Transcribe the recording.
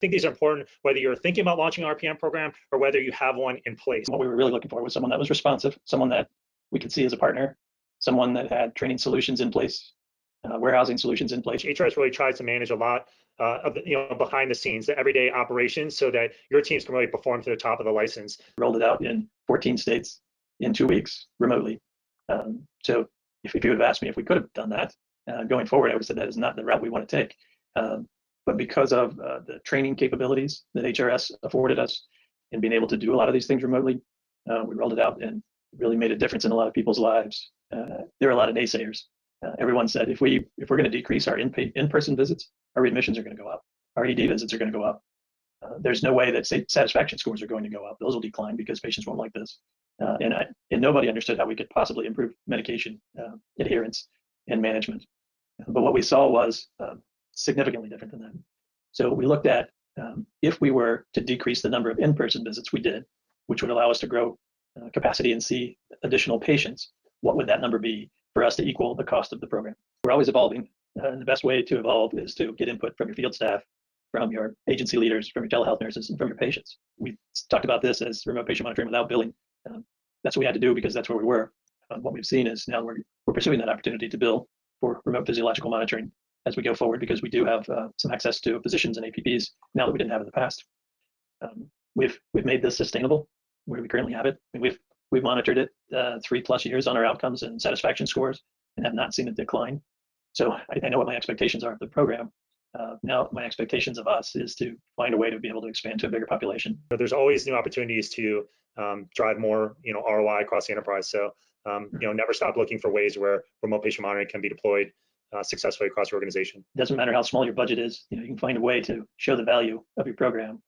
think these are important, whether you're thinking about launching an RPM program or whether you have one in place. What we were really looking for was someone that was responsive, someone that we could see as a partner, someone that had training solutions in place, warehousing solutions in place. HRS really tries to manage a lot of the, behind the scenes, the everyday operations, so that your teams can really perform to the top of the license. Rolled it out in 14 states in 2 weeks remotely. So if you would have asked me if we could have done that going forward, I would have said that is not the route we want to take. But because of the training capabilities that HRS afforded us in being able to do a lot of these things remotely, we rolled it out and really made a difference in a lot of people's lives. There are a lot of naysayers. Everyone said if we're going to decrease our in-person visits, our readmissions are going to go up, our ED visits are going to go up. There's no way that satisfaction scores are going to go up. Those will decline because patients won't like this. And nobody understood how we could possibly improve medication adherence and management. But what we saw was significantly different than that. So we looked at if we were to decrease the number of in-person visits, we did, which would allow us to grow capacity and see additional patients. What would that number be for us to equal the cost of the program? We're always evolving. And the best way to evolve is to get input from your field staff, from your agency leaders, from your telehealth nurses, and from your patients. We talked about this as remote patient monitoring without billing. That's what we had to do because that's where we were. What we've seen is now we're pursuing that opportunity to bill for remote physiological monitoring as we go forward, because we do have some access to physicians and APPs now that we didn't have in the past. We've made this sustainable where we currently have it. I mean, we've monitored it 3+ years on our outcomes and satisfaction scores and have not seen a decline. So I know what my expectations are of the program. Now my expectations of us is to find a way to be able to expand to a bigger population. There's always new opportunities to drive more, ROI across the enterprise. So, never stop looking for ways where remote patient monitoring can be deployed successfully across your organization. It doesn't matter how small your budget is. You can find a way to show the value of your program